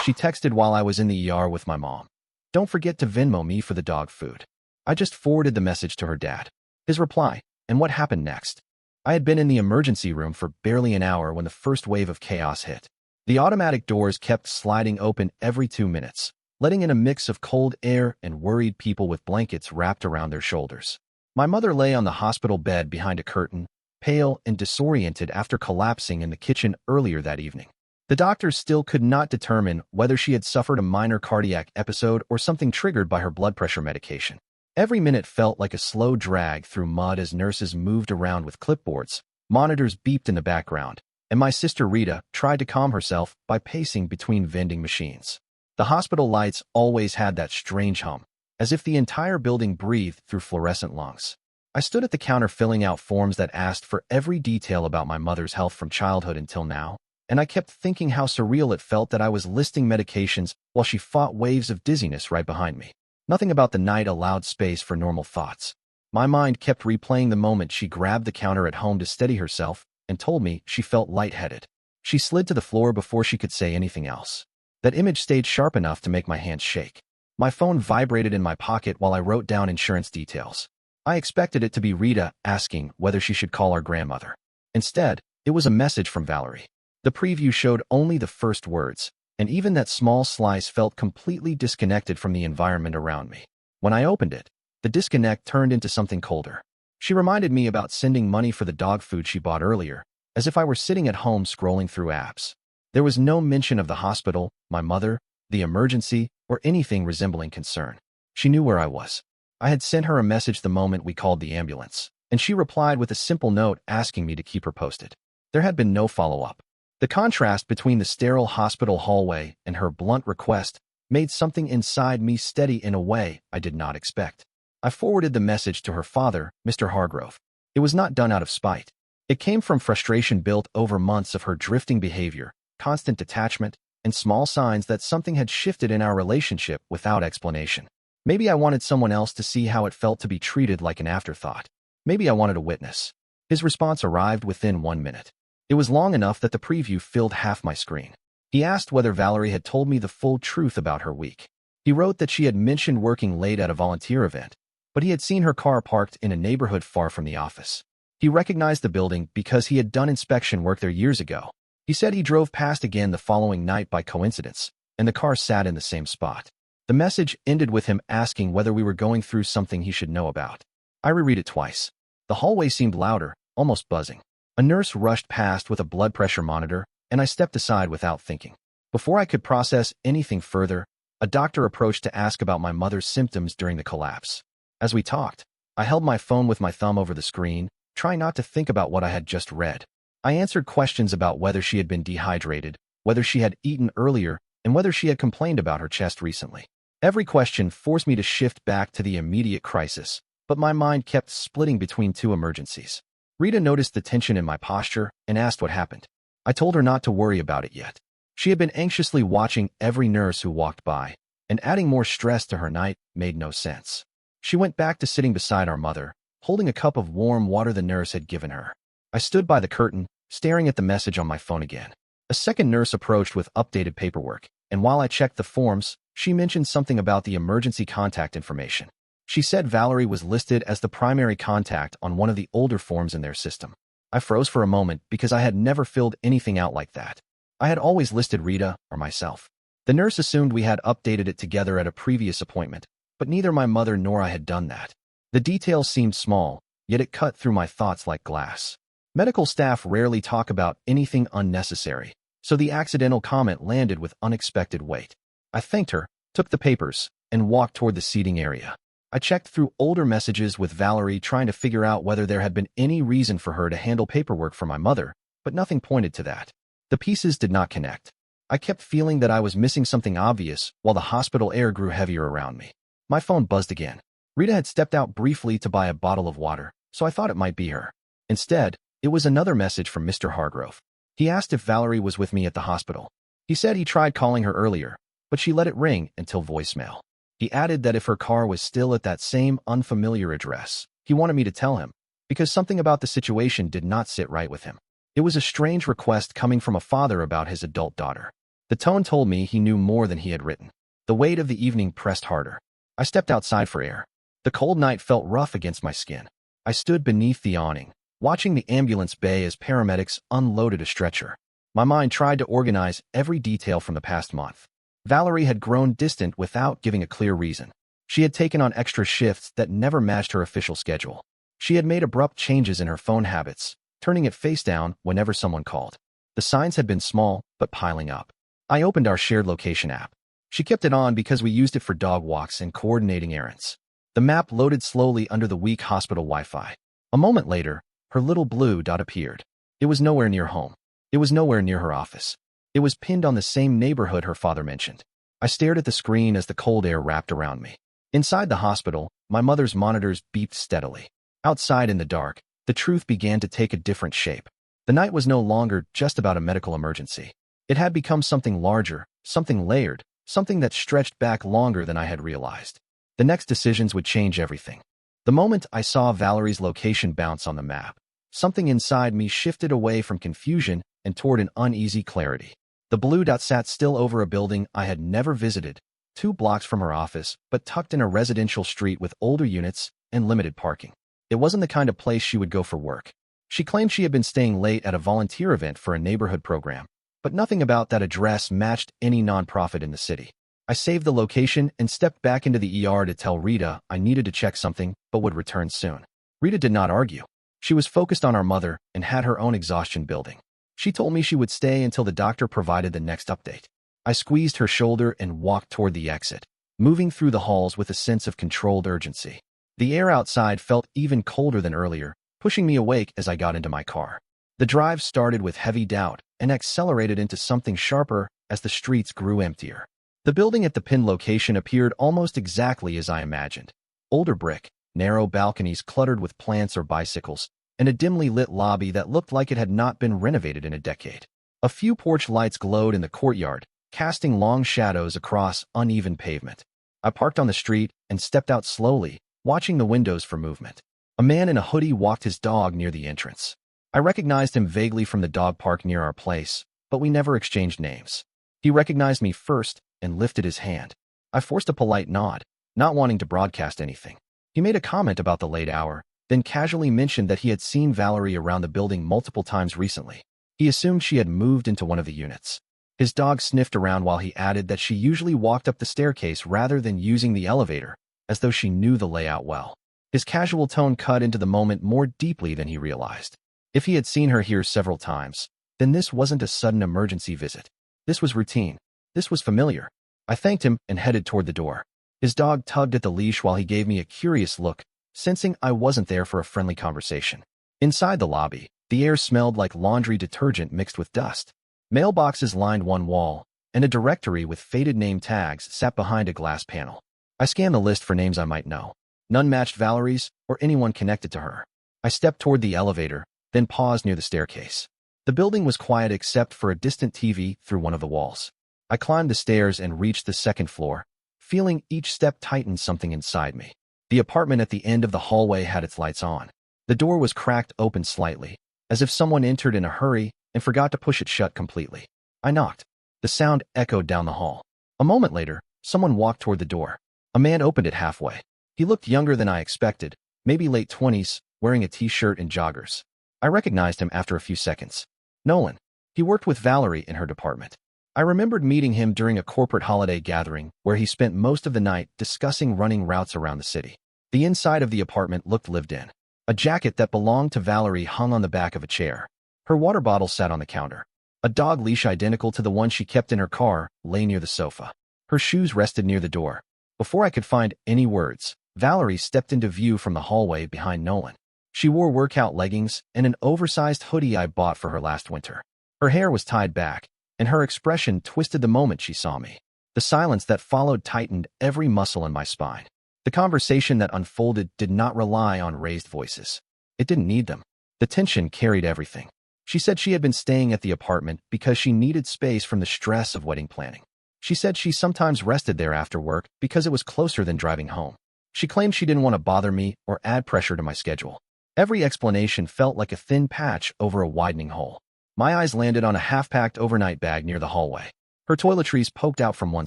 She texted while I was in the ER with my mom. "Don't forget to Venmo me for the dog food." I just forwarded the message to her dad. His reply, and what happened next? I had been in the emergency room for barely an hour when the first wave of chaos hit. The automatic doors kept sliding open every 2 minutes, letting in a mix of cold air and worried people with blankets wrapped around their shoulders. My mother lay on the hospital bed behind a curtain, pale and disoriented after collapsing in the kitchen earlier that evening. The doctors still could not determine whether she had suffered a minor cardiac episode or something triggered by her blood pressure medication. Every minute felt like a slow drag through mud as nurses moved around with clipboards, monitors beeped in the background, and my sister Rita tried to calm herself by pacing between vending machines. The hospital lights always had that strange hum, as if the entire building breathed through fluorescent lungs. I stood at the counter filling out forms that asked for every detail about my mother's health from childhood until now, and I kept thinking how surreal it felt that I was listing medications while she fought waves of dizziness right behind me. Nothing about the night allowed space for normal thoughts. My mind kept replaying the moment she grabbed the counter at home to steady herself and told me she felt lightheaded. She slid to the floor before she could say anything else. That image stayed sharp enough to make my hands shake. My phone vibrated in my pocket while I wrote down insurance details. I expected it to be Rita asking whether she should call our grandmother. Instead, it was a message from Valerie. The preview showed only the first words, and even that small slice felt completely disconnected from the environment around me. When I opened it, the disconnect turned into something colder. She reminded me about sending money for the dog food she bought earlier, as if I were sitting at home scrolling through apps. There was no mention of the hospital, my mother, the emergency, or anything resembling concern. She knew where I was. I had sent her a message the moment we called the ambulance, and she replied with a simple note asking me to keep her posted. There had been no follow-up. The contrast between the sterile hospital hallway and her blunt request made something inside me steady in a way I did not expect. I forwarded the message to her father, Mr. Hargrove. It was not done out of spite. It came from frustration built over months of her drifting behavior, constant detachment, and small signs that something had shifted in our relationship without explanation. Maybe I wanted someone else to see how it felt to be treated like an afterthought. Maybe I wanted a witness. His response arrived within 1 minute. It was long enough that the preview filled half my screen. He asked whether Valerie had told me the full truth about her week. He wrote that she had mentioned working late at a volunteer event, but he had seen her car parked in a neighborhood far from the office. He recognized the building because he had done inspection work there years ago. He said he drove past again the following night by coincidence, and the car sat in the same spot. The message ended with him asking whether we were going through something he should know about. I reread it twice. The hallway seemed louder, almost buzzing. A nurse rushed past with a blood pressure monitor, and I stepped aside without thinking. Before I could process anything further, a doctor approached to ask about my mother's symptoms during the collapse. As we talked, I held my phone with my thumb over the screen, trying not to think about what I had just read. I answered questions about whether she had been dehydrated, whether she had eaten earlier, and whether she had complained about her chest recently. Every question forced me to shift back to the immediate crisis, but my mind kept splitting between two emergencies. Rita noticed the tension in my posture and asked what happened. I told her not to worry about it yet. She had been anxiously watching every nurse who walked by, and adding more stress to her night made no sense. She went back to sitting beside our mother, holding a cup of warm water the nurse had given her. I stood by the curtain, staring at the message on my phone again. A second nurse approached with updated paperwork, and while I checked the forms, she mentioned something about the emergency contact information. She said Valerie was listed as the primary contact on one of the older forms in their system. I froze for a moment because I had never filled anything out like that. I had always listed Rita or myself. The nurse assumed we had updated it together at a previous appointment, but neither my mother nor I had done that. The details seemed small, yet it cut through my thoughts like glass. Medical staff rarely talk about anything unnecessary, so the accidental comment landed with unexpected weight. I thanked her, took the papers, and walked toward the seating area. I checked through older messages with Valerie trying to figure out whether there had been any reason for her to handle paperwork for my mother, but nothing pointed to that. The pieces did not connect. I kept feeling that I was missing something obvious while the hospital air grew heavier around me. My phone buzzed again. Rita had stepped out briefly to buy a bottle of water, so I thought it might be her. Instead, it was another message from Mr. Hargrove. He asked if Valerie was with me at the hospital. He said he tried calling her earlier, but she let it ring until voicemail. He added that if her car was still at that same unfamiliar address, he wanted me to tell him, because something about the situation did not sit right with him. It was a strange request coming from a father about his adult daughter. The tone told me he knew more than he had written. The weight of the evening pressed harder. I stepped outside for air. The cold night felt rough against my skin. I stood beneath the awning, watching the ambulance bay as paramedics unloaded a stretcher. My mind tried to organize every detail from the past month. Valerie had grown distant without giving a clear reason. She had taken on extra shifts that never matched her official schedule. She had made abrupt changes in her phone habits, turning it face down whenever someone called. The signs had been small, but piling up. I opened our shared location app. She kept it on because we used it for dog walks and coordinating errands. The map loaded slowly under the weak hospital Wi-Fi. A moment later, her little blue dot appeared. It was nowhere near home. It was nowhere near her office. It was pinned on the same neighborhood her father mentioned. I stared at the screen as the cold air wrapped around me. Inside the hospital, my mother's monitors beeped steadily. Outside in the dark, the truth began to take a different shape. The night was no longer just about a medical emergency. It had become something larger, something layered, something that stretched back longer than I had realized. The next decisions would change everything. The moment I saw Valerie's location bounce on the map, something inside me shifted away from confusion and toward an uneasy clarity. The blue dot sat still over a building I had never visited, 2 blocks from her office, but tucked in a residential street with older units and limited parking. It wasn't the kind of place she would go for work. She claimed she had been staying late at a volunteer event for a neighborhood program, but nothing about that address matched any nonprofit in the city. I saved the location and stepped back into the ER to tell Rita I needed to check something but would return soon. Rita did not argue. She was focused on our mother and had her own exhaustion building. She told me she would stay until the doctor provided the next update. I squeezed her shoulder and walked toward the exit, moving through the halls with a sense of controlled urgency. The air outside felt even colder than earlier, pushing me awake as I got into my car. The drive started with heavy doubt and accelerated into something sharper as the streets grew emptier. The building at the pin location appeared almost exactly as I imagined. Older brick, narrow balconies cluttered with plants or bicycles, and a dimly lit lobby that looked like it had not been renovated in a decade. A few porch lights glowed in the courtyard, casting long shadows across uneven pavement. I parked on the street and stepped out slowly, watching the windows for movement. A man in a hoodie walked his dog near the entrance. I recognized him vaguely from the dog park near our place, but we never exchanged names. He recognized me first and lifted his hand. I forced a polite nod, not wanting to broadcast anything. He made a comment about the late hour, then casually mentioned that he had seen Valerie around the building multiple times recently. He assumed she had moved into one of the units. His dog sniffed around while he added that she usually walked up the staircase rather than using the elevator, as though she knew the layout well. His casual tone cut into the moment more deeply than he realized. If he had seen her here several times, then this wasn't a sudden emergency visit. This was routine. This was familiar. I thanked him and headed toward the door. His dog tugged at the leash while he gave me a curious look, sensing I wasn't there for a friendly conversation. Inside the lobby, the air smelled like laundry detergent mixed with dust. Mailboxes lined one wall, and a directory with faded name tags sat behind a glass panel. I scanned the list for names I might know. None matched Valerie's or anyone connected to her. I stepped toward the elevator, then paused near the staircase. The building was quiet except for a distant TV through one of the walls. I climbed the stairs and reached the second floor, feeling each step tighten something inside me. The apartment at the end of the hallway had its lights on. The door was cracked open slightly, as if someone entered in a hurry and forgot to push it shut completely. I knocked. The sound echoed down the hall. A moment later, someone walked toward the door. A man opened it halfway. He looked younger than I expected, maybe late 20s, wearing a t-shirt and joggers. I recognized him after a few seconds. Nolan. He worked with Valerie in her department. I remembered meeting him during a corporate holiday gathering where he spent most of the night discussing running routes around the city. The inside of the apartment looked lived in. A jacket that belonged to Valerie hung on the back of a chair. Her water bottle sat on the counter. A dog leash identical to the one she kept in her car lay near the sofa. Her shoes rested near the door. Before I could find any words, Valerie stepped into view from the hallway behind Nolan. She wore workout leggings and an oversized hoodie I bought for her last winter. Her hair was tied back, and her expression twisted the moment she saw me. The silence that followed tightened every muscle in my spine. The conversation that unfolded did not rely on raised voices. It didn't need them. The tension carried everything. She said she had been staying at the apartment because she needed space from the stress of wedding planning. She said she sometimes rested there after work because it was closer than driving home. She claimed she didn't want to bother me or add pressure to my schedule. Every explanation felt like a thin patch over a widening hole. My eyes landed on a half-packed overnight bag near the hallway. Her toiletries poked out from one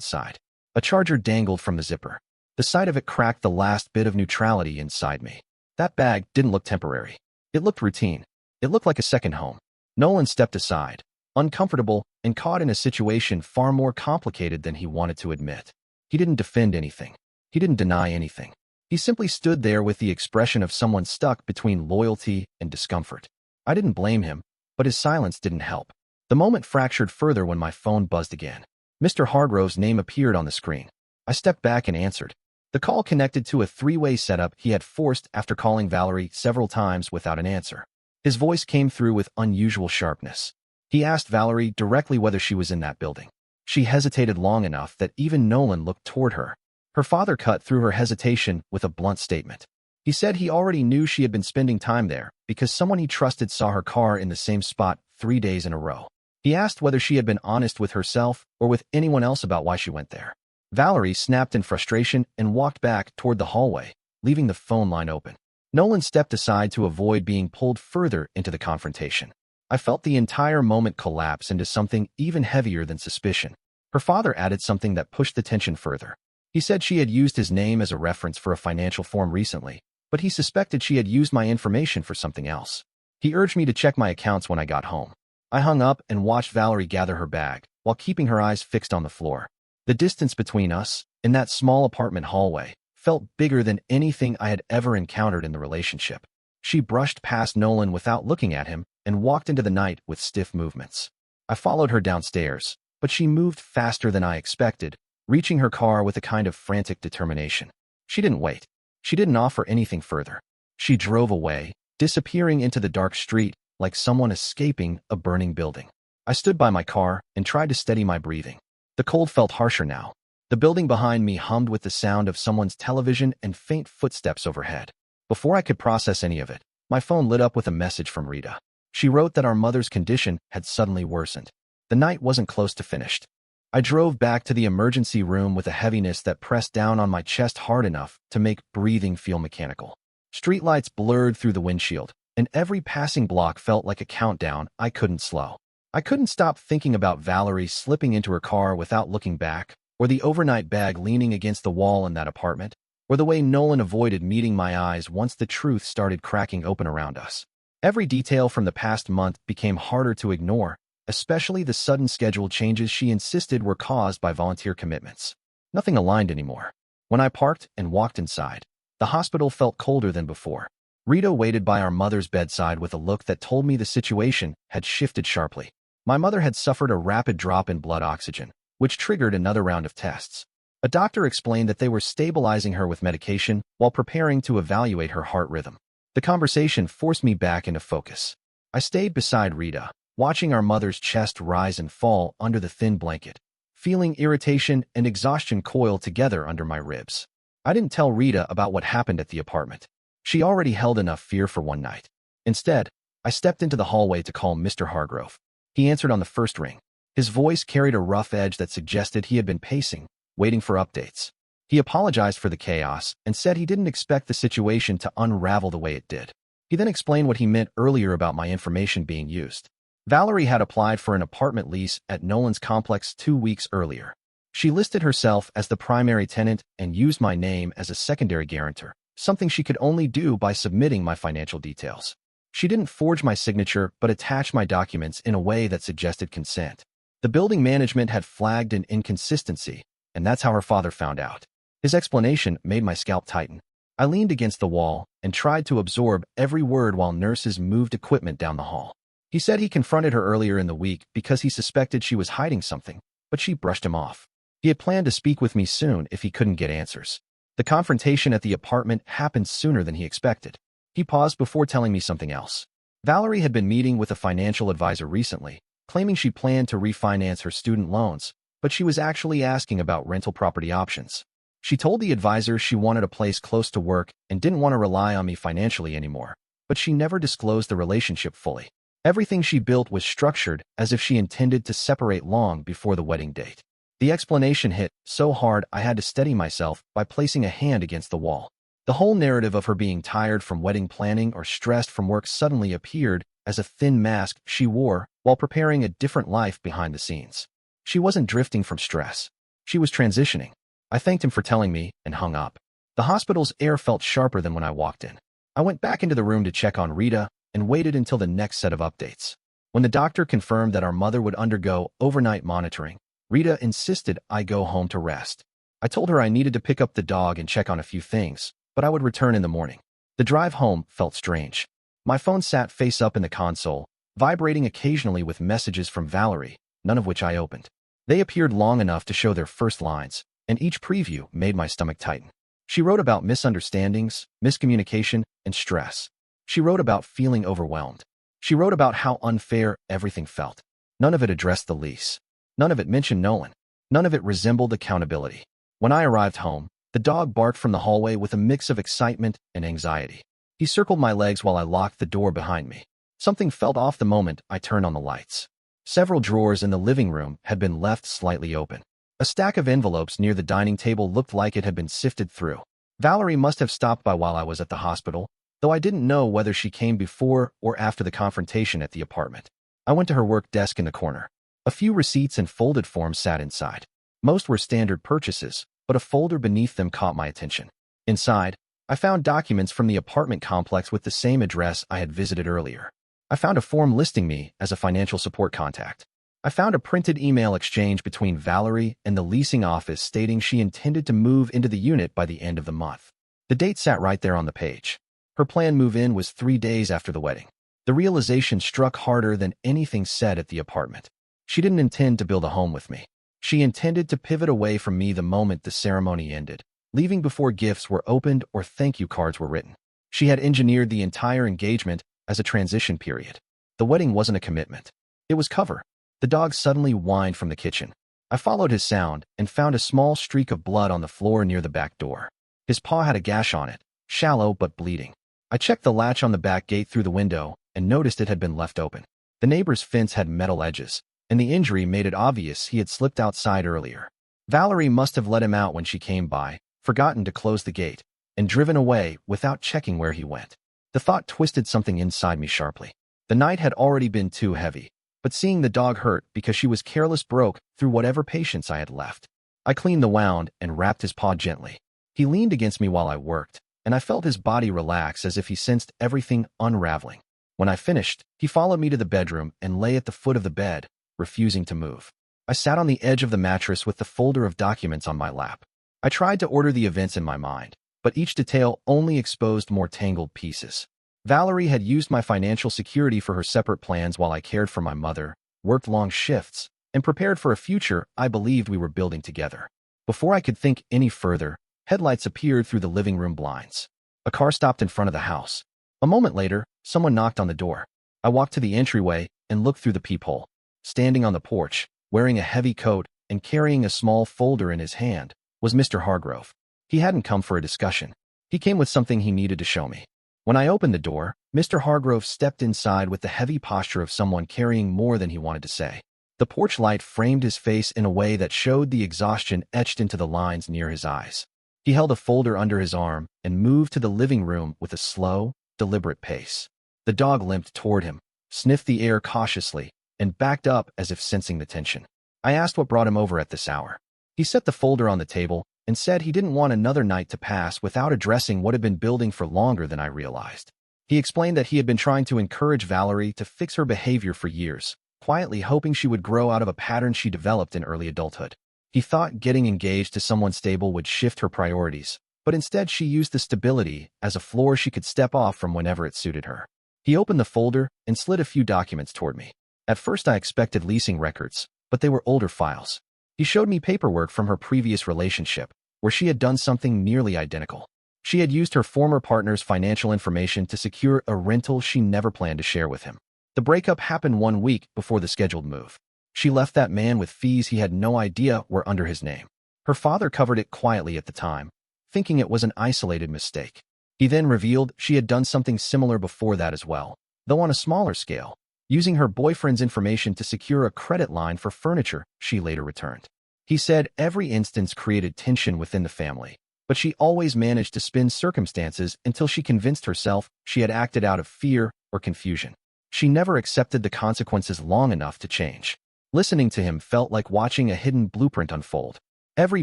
side. A charger dangled from the zipper. The sight of it cracked the last bit of neutrality inside me. That bag didn't look temporary. It looked routine. It looked like a second home. Nolan stepped aside, uncomfortable and caught in a situation far more complicated than he wanted to admit. He didn't defend anything. He didn't deny anything. He simply stood there with the expression of someone stuck between loyalty and discomfort. I didn't blame him, but his silence didn't help. The moment fractured further when my phone buzzed again. Mr. Hargrove's name appeared on the screen. I stepped back and answered. The call connected to a three-way setup he had forced after calling Valerie several times without an answer. His voice came through with unusual sharpness. He asked Valerie directly whether she was in that building. She hesitated long enough that even Nolan looked toward her. Her father cut through her hesitation with a blunt statement. He said he already knew she had been spending time there because someone he trusted saw her car in the same spot 3 days in a row. He asked whether she had been honest with herself or with anyone else about why she went there. Valerie snapped in frustration and walked back toward the hallway, leaving the phone line open. Nolan stepped aside to avoid being pulled further into the confrontation. I felt the entire moment collapse into something even heavier than suspicion. Her father added something that pushed the tension further. He said she had used his name as a reference for a financial form recently, but he suspected she had used my information for something else. He urged me to check my accounts when I got home. I hung up and watched Valerie gather her bag, while keeping her eyes fixed on the floor. The distance between us, in that small apartment hallway, felt bigger than anything I had ever encountered in the relationship. She brushed past Nolan without looking at him and walked into the night with stiff movements. I followed her downstairs, but she moved faster than I expected, reaching her car with a kind of frantic determination. She didn't wait. She didn't offer anything further. She drove away, disappearing into the dark street like someone escaping a burning building. I stood by my car and tried to steady my breathing. The cold felt harsher now. The building behind me hummed with the sound of someone's television and faint footsteps overhead. Before I could process any of it, my phone lit up with a message from Rita. She wrote that our mother's condition had suddenly worsened. The night wasn't close to finished. I drove back to the emergency room with a heaviness that pressed down on my chest hard enough to make breathing feel mechanical. Streetlights blurred through the windshield, and every passing block felt like a countdown I couldn't slow. I couldn't stop thinking about Valerie slipping into her car without looking back, or the overnight bag leaning against the wall in that apartment, or the way Nolan avoided meeting my eyes once the truth started cracking open around us. Every detail from the past month became harder to ignore, especially the sudden schedule changes she insisted were caused by volunteer commitments. Nothing aligned anymore. When I parked and walked inside, the hospital felt colder than before. Rita waited by our mother's bedside with a look that told me the situation had shifted sharply. My mother had suffered a rapid drop in blood oxygen, which triggered another round of tests. A doctor explained that they were stabilizing her with medication while preparing to evaluate her heart rhythm. The conversation forced me back into focus. I stayed beside Rita, watching our mother's chest rise and fall under the thin blanket, feeling irritation and exhaustion coil together under my ribs. I didn't tell Rita about what happened at the apartment. She already held enough fear for one night. Instead, I stepped into the hallway to call Mr. Hargrove. He answered on the first ring. His voice carried a rough edge that suggested he had been pacing, waiting for updates. He apologized for the chaos and said he didn't expect the situation to unravel the way it did. He then explained what he meant earlier about my information being used. Valerie had applied for an apartment lease at Nolan's complex 2 weeks earlier. She listed herself as the primary tenant and used my name as a secondary guarantor, something she could only do by submitting my financial details. She didn't forge my signature but attached my documents in a way that suggested consent. The building management had flagged an inconsistency, and that's how her father found out. His explanation made my scalp tighten. I leaned against the wall and tried to absorb every word while nurses moved equipment down the hall. He said he confronted her earlier in the week because he suspected she was hiding something, but she brushed him off. He had planned to speak with me soon if he couldn't get answers. The confrontation at the apartment happened sooner than he expected. He paused before telling me something else. Valerie had been meeting with a financial advisor recently, claiming she planned to refinance her student loans, but she was actually asking about rental property options. She told the advisor she wanted a place close to work and didn't want to rely on me financially anymore, but she never disclosed the relationship fully. Everything she built was structured as if she intended to separate long before the wedding date. The explanation hit so hard I had to steady myself by placing a hand against the wall. The whole narrative of her being tired from wedding planning or stressed from work suddenly appeared as a thin mask she wore while preparing a different life behind the scenes. She wasn't drifting from stress. She was transitioning. I thanked him for telling me and hung up. The hospital's air felt sharper than when I walked in. I went back into the room to check on Rita and waited until the next set of updates. When the doctor confirmed that our mother would undergo overnight monitoring, Rita insisted I go home to rest. I told her I needed to pick up the dog and check on a few things, but I would return in the morning. The drive home felt strange. My phone sat face up in the console, vibrating occasionally with messages from Valerie, none of which I opened. They appeared long enough to show their first lines, and each preview made my stomach tighten. She wrote about misunderstandings, miscommunication, and stress. She wrote about feeling overwhelmed. She wrote about how unfair everything felt. None of it addressed the lease. None of it mentioned Nolan. None of it resembled accountability. When I arrived home, the dog barked from the hallway with a mix of excitement and anxiety. He circled my legs while I locked the door behind me. Something felt off the moment I turned on the lights. Several drawers in the living room had been left slightly open. A stack of envelopes near the dining table looked like it had been sifted through. Valerie must have stopped by while I was at the hospital, though I didn't know whether she came before or after the confrontation at the apartment. I went to her work desk in the corner. A few receipts and folded forms sat inside. Most were standard purchases, but a folder beneath them caught my attention. Inside, I found documents from the apartment complex with the same address I had visited earlier. I found a form listing me as a financial support contact. I found a printed email exchange between Valerie and the leasing office stating she intended to move into the unit by the end of the month. The date sat right there on the page. Her planned move-in was 3 days after the wedding. The realization struck harder than anything said at the apartment. She didn't intend to build a home with me. She intended to pivot away from me the moment the ceremony ended, leaving before gifts were opened or thank you cards were written. She had engineered the entire engagement as a transition period. The wedding wasn't a commitment. It was cover. The dog suddenly whined from the kitchen. I followed his sound and found a small streak of blood on the floor near the back door. His paw had a gash on it, shallow but bleeding. I checked the latch on the back gate through the window and noticed it had been left open. The neighbor's fence had metal edges, and the injury made it obvious he had slipped outside earlier. Valerie must have let him out when she came by, forgotten to close the gate, and driven away without checking where he went. The thought twisted something inside me sharply. The night had already been too heavy, but seeing the dog hurt because she was careless broke through whatever patience I had left. I cleaned the wound and wrapped his paw gently. He leaned against me while I worked, and I felt his body relax as if he sensed everything unraveling. When I finished, he followed me to the bedroom and lay at the foot of the bed, refusing to move. I sat on the edge of the mattress with the folder of documents on my lap. I tried to order the events in my mind, but each detail only exposed more tangled pieces. Valerie had used my financial security for her separate plans while I cared for my mother, worked long shifts, and prepared for a future I believed we were building together. Before I could think any further, headlights appeared through the living room blinds. A car stopped in front of the house. A moment later, someone knocked on the door. I walked to the entryway and looked through the peephole. Standing on the porch, wearing a heavy coat and carrying a small folder in his hand, was Mr. Hargrove. He hadn't come for a discussion. He came with something he needed to show me. When I opened the door, Mr. Hargrove stepped inside with the heavy posture of someone carrying more than he wanted to say. The porch light framed his face in a way that showed the exhaustion etched into the lines near his eyes. He held a folder under his arm and moved to the living room with a slow, deliberate pace. The dog limped toward him, sniffed the air cautiously, and backed up as if sensing the tension. I asked what brought him over at this hour. He set the folder on the table and said he didn't want another night to pass without addressing what had been building for longer than I realized. He explained that he had been trying to encourage Valerie to fix her behavior for years, quietly hoping she would grow out of a pattern she developed in early adulthood. He thought getting engaged to someone stable would shift her priorities, but instead she used the stability as a floor she could step off from whenever it suited her. He opened the folder and slid a few documents toward me. At first I expected leasing records, but they were older files. He showed me paperwork from her previous relationship, where she had done something nearly identical. She had used her former partner's financial information to secure a rental she never planned to share with him. The breakup happened 1 week before the scheduled move. She left that man with fees he had no idea were under his name. Her father covered it quietly at the time, thinking it was an isolated mistake. He then revealed she had done something similar before that as well, though on a smaller scale, using her boyfriend's information to secure a credit line for furniture she later returned. He said every instance created tension within the family, but she always managed to spin circumstances until she convinced herself she had acted out of fear or confusion. She never accepted the consequences long enough to change. Listening to him felt like watching a hidden blueprint unfold. Every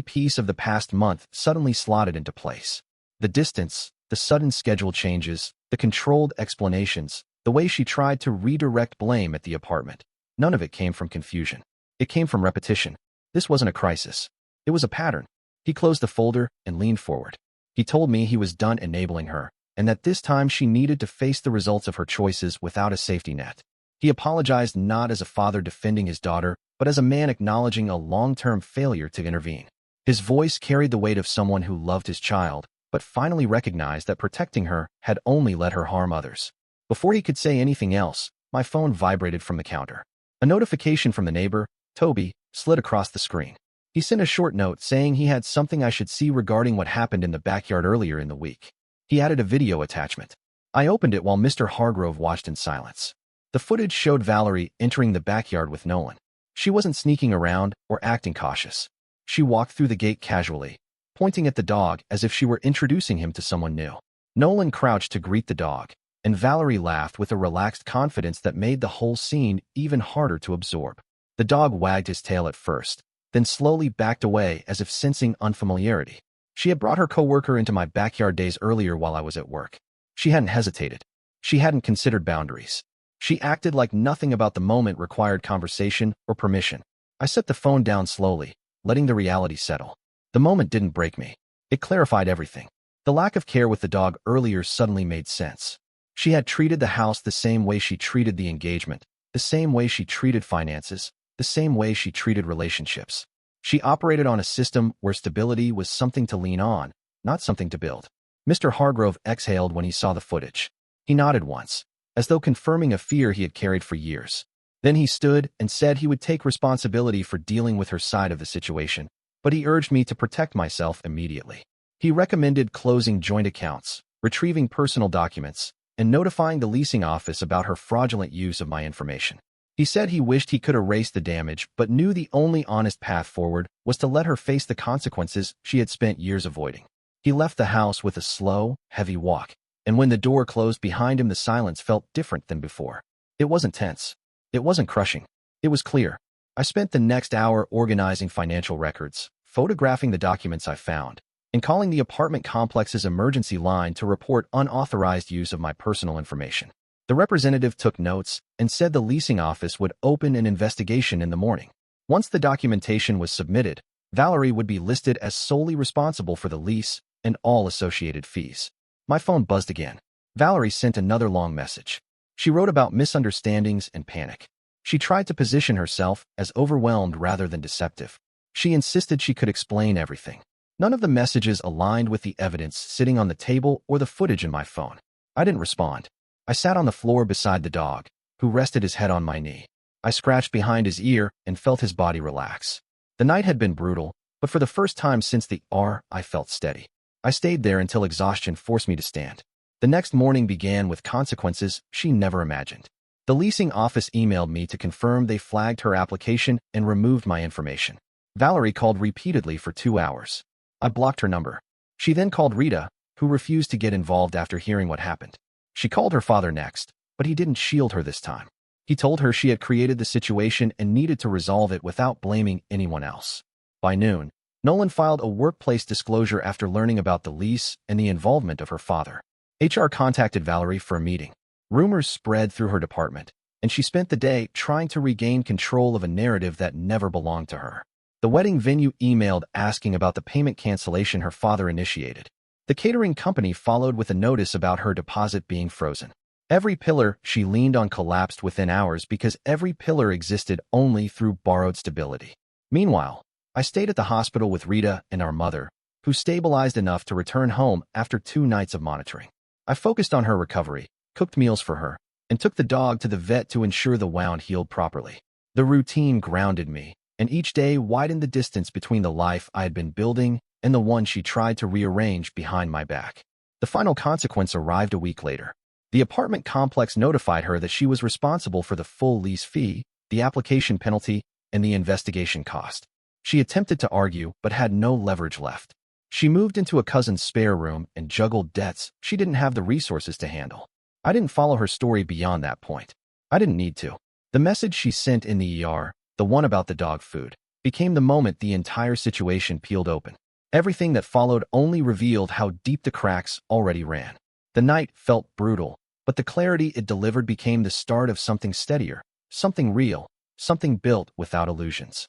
piece of the past month suddenly slotted into place. The distance, the sudden schedule changes, the controlled explanations, the way she tried to redirect blame at the apartment. None of it came from confusion. It came from repetition. This wasn't a crisis. It was a pattern. He closed the folder and leaned forward. He told me he was done enabling her, and that this time she needed to face the results of her choices without a safety net. He apologized not as a father defending his daughter, but as a man acknowledging a long-term failure to intervene. His voice carried the weight of someone who loved his child, but finally recognized that protecting her had only let her harm others. Before he could say anything else, my phone vibrated from the counter. A notification from the neighbor, Toby, slid across the screen. He sent a short note saying he had something I should see regarding what happened in the backyard earlier in the week. He added a video attachment. I opened it while Mr. Hargrove watched in silence. The footage showed Valerie entering the backyard with Nolan. She wasn't sneaking around or acting cautious. She walked through the gate casually, pointing at the dog as if she were introducing him to someone new. Nolan crouched to greet the dog, and Valerie laughed with a relaxed confidence that made the whole scene even harder to absorb. The dog wagged his tail at first, then slowly backed away as if sensing unfamiliarity. She had brought her coworker into my backyard days earlier while I was at work. She hadn't hesitated. She hadn't considered boundaries. She acted like nothing about the moment required conversation or permission. I set the phone down slowly, letting the reality settle. The moment didn't break me. It clarified everything. The lack of care with the dog earlier suddenly made sense. She had treated the house the same way she treated the engagement, the same way she treated finances, the same way she treated relationships. She operated on a system where stability was something to lean on, not something to build. Mr. Hargrove exhaled when he saw the footage. He nodded once, as though confirming a fear he had carried for years. Then he stood and said he would take responsibility for dealing with her side of the situation, but he urged me to protect myself immediately. He recommended closing joint accounts, retrieving personal documents, and notifying the leasing office about her fraudulent use of my information. He said he wished he could erase the damage, but knew the only honest path forward was to let her face the consequences she had spent years avoiding. He left the house with a slow, heavy walk, and when the door closed behind him, the silence felt different than before. It wasn't tense. It wasn't crushing. It was clear. I spent the next hour organizing financial records, photographing the documents I found, and calling the apartment complex's emergency line to report unauthorized use of my personal information. The representative took notes and said the leasing office would open an investigation in the morning. Once the documentation was submitted, Valerie would be listed as solely responsible for the lease and all associated fees. My phone buzzed again. Valerie sent another long message. She wrote about misunderstandings and panic. She tried to position herself as overwhelmed rather than deceptive. She insisted she could explain everything. None of the messages aligned with the evidence sitting on the table or the footage in my phone. I didn't respond. I sat on the floor beside the dog, who rested his head on my knee. I scratched behind his ear and felt his body relax. The night had been brutal, but for the first time since the I felt steady. I stayed there until exhaustion forced me to stand. The next morning began with consequences she never imagined. The leasing office emailed me to confirm they flagged her application and removed my information. Valerie called repeatedly for 2 hours. I blocked her number. She then called Rita, who refused to get involved after hearing what happened. She called her father next, but he didn't shield her this time. He told her she had created the situation and needed to resolve it without blaming anyone else. By noon, Nolan filed a workplace disclosure after learning about the lease and the involvement of her father. HR contacted Valerie for a meeting. Rumors spread through her department, and she spent the day trying to regain control of a narrative that never belonged to her. The wedding venue emailed asking about the payment cancellation her father initiated. The catering company followed with a notice about her deposit being frozen. Every pillar she leaned on collapsed within hours because every pillar existed only through borrowed stability. Meanwhile, I stayed at the hospital with Rita and our mother, who stabilized enough to return home after 2 nights of monitoring. I focused on her recovery, cooked meals for her, and took the dog to the vet to ensure the wound healed properly. The routine grounded me, and each day widened the distance between the life I had been building and the one she tried to rearrange behind my back. The final consequence arrived a week later. The apartment complex notified her that she was responsible for the full lease fee, the application penalty, and the investigation cost. She attempted to argue, but had no leverage left. She moved into a cousin's spare room and juggled debts she didn't have the resources to handle. I didn't follow her story beyond that point. I didn't need to. The message she sent in the ER, the one about the dog food, became the moment the entire situation peeled open. Everything that followed only revealed how deep the cracks already ran. The night felt brutal, but the clarity it delivered became the start of something steadier, something real, something built without illusions.